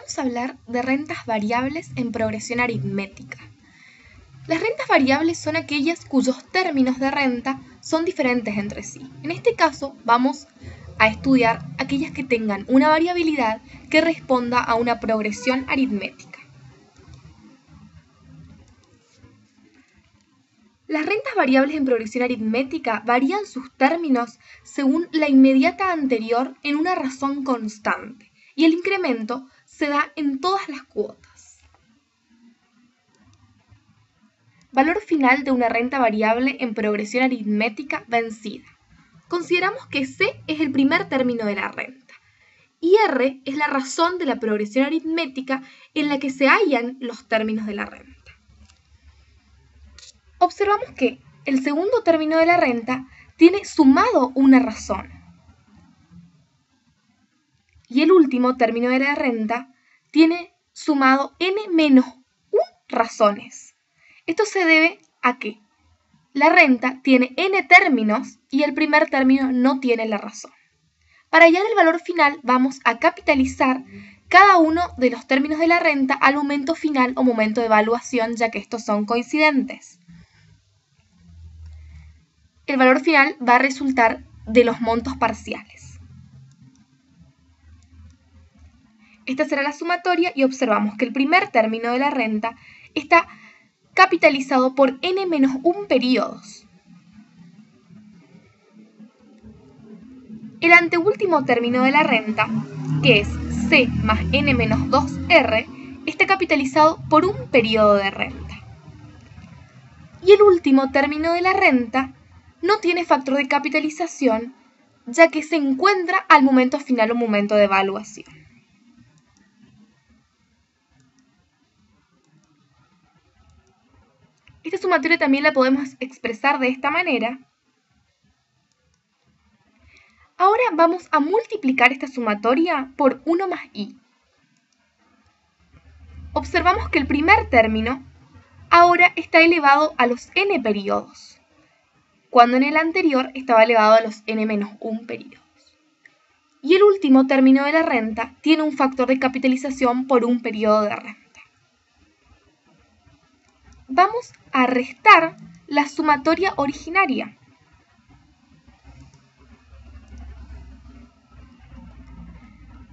vamos a hablar de rentas variables en progresión aritmética. Las rentas variables son aquellas cuyos términos de renta son diferentes entre sí. En este caso vamos a estudiar aquellas que tengan una variabilidad que responda a una progresión aritmética. Las rentas variables en progresión aritmética varían sus términos según la inmediata anterior en una razón constante y el incremento se da en todas las cuotas. Valor final de una renta variable en progresión aritmética vencida. Consideramos que C es el primer término de la renta y R es la razón de la progresión aritmética en la que se hallan los términos de la renta. Observamos que el segundo término de la renta tiene sumado una razón y el último término de la renta tiene sumado n-1 razones. Esto se debe a que la renta tiene n términos y el primer término no tiene la razón. Para hallar el valor final vamos a capitalizar cada uno de los términos de la renta al momento final o momento de evaluación, ya que estos son coincidentes. El valor final va a resultar de los montos parciales. Esta será la sumatoria y observamos que el primer término de la renta está capitalizado por n-1 periodos. El anteúltimo término de la renta, que es C más n-2R, está capitalizado por un periodo de renta. Y el último término de la renta no tiene factor de capitalización, ya que se encuentra al momento final o momento de evaluación. Esta sumatoria también la podemos expresar de esta manera. Ahora vamos a multiplicar esta sumatoria por 1 más i. Observamos que el primer término ahora está elevado a los n periodos, cuando en el anterior estaba elevado a los n-1 periodos. Y el último término de la renta tiene un factor de capitalización por un periodo de renta. Vamos a restar la sumatoria originaria.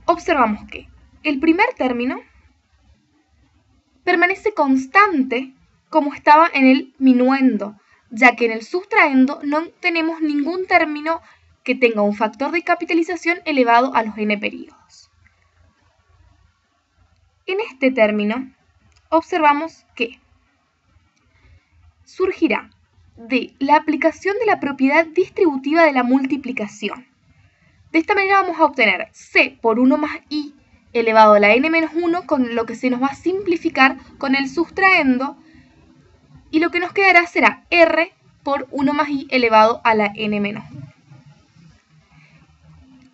Observamos que el primer término permanece constante como estaba en el minuendo, ya que en el sustraendo no tenemos ningún término que tenga un factor de capitalización elevado a los n periodos. En este término observamos que surgirá de la aplicación de la propiedad distributiva de la multiplicación. De esta manera vamos a obtener C por 1 más I elevado a la n-1, con lo que se nos va a simplificar con el sustraendo, y lo que nos quedará será R por 1 más I elevado a la n-1.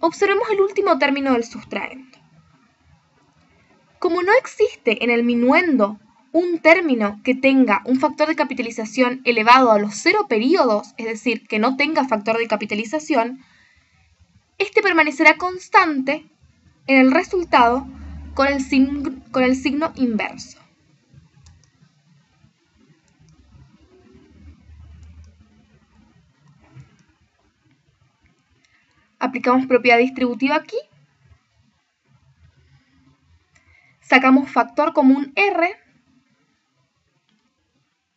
Observemos el último término del sustraendo. Como no existe en el minuendo un término que tenga un factor de capitalización elevado a los 0 periodos, es decir, que no tenga factor de capitalización, este permanecerá constante en el resultado con el signo inverso. Aplicamos propiedad distributiva aquí. Sacamos factor común R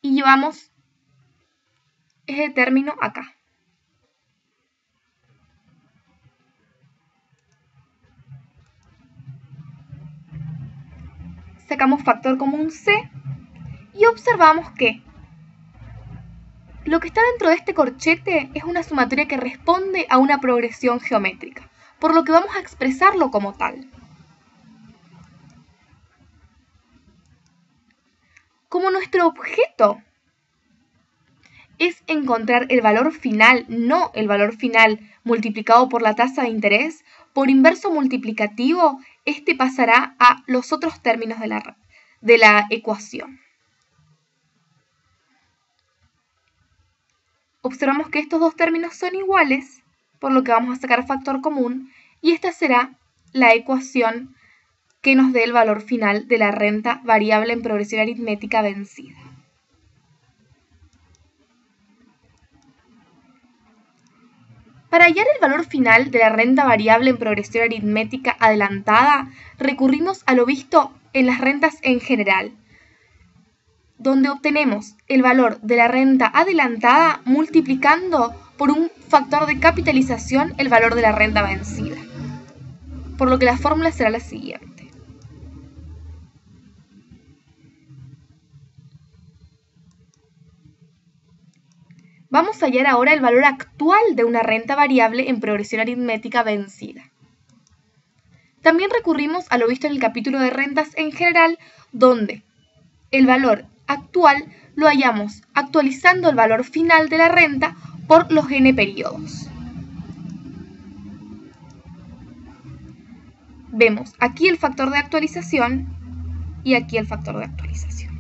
y llevamos ese término acá. Sacamos factor común C y observamos que lo que está dentro de este corchete es una sumatoria que responde a una progresión geométrica, por lo que vamos a expresarlo como tal. Como nuestro objeto es encontrar el valor final, no el valor final multiplicado por la tasa de interés, por inverso multiplicativo, este pasará a los otros términos de la ecuación. Observamos que estos dos términos son iguales, por lo que vamos a sacar factor común, y esta será la ecuación que nos dé el valor final de la renta variable en progresión aritmética vencida. Para hallar el valor final de la renta variable en progresión aritmética adelantada, recurrimos a lo visto en las rentas en general, donde obtenemos el valor de la renta adelantada multiplicando por un factor de capitalización el valor de la renta vencida. Por lo que la fórmula será la siguiente. Vamos a hallar ahora el valor actual de una renta variable en progresión aritmética vencida. También recurrimos a lo visto en el capítulo de rentas en general, donde el valor actual lo hallamos actualizando el valor final de la renta por los n periodos. Vemos aquí el factor de actualización y aquí el factor de actualización.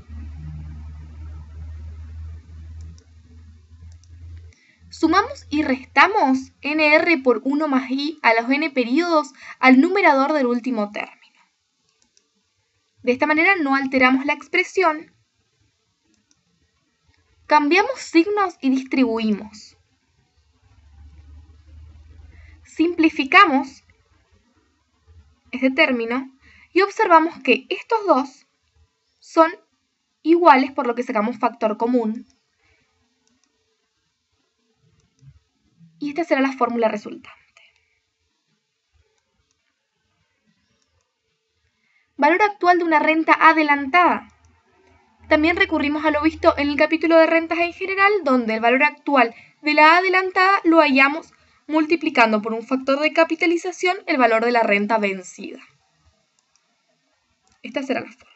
Sumamos y restamos nr por 1 más i a los n periodos al numerador del último término. De esta manera no alteramos la expresión. Cambiamos signos y distribuimos. Simplificamos este término y observamos que estos dos son iguales, por lo que sacamos factor común. Y esta será la fórmula resultante. Valor actual de una renta adelantada. También recurrimos a lo visto en el capítulo de rentas en general, donde el valor actual de la adelantada lo hallamos multiplicando por un factor de capitalización el valor de la renta vencida. Esta será la fórmula.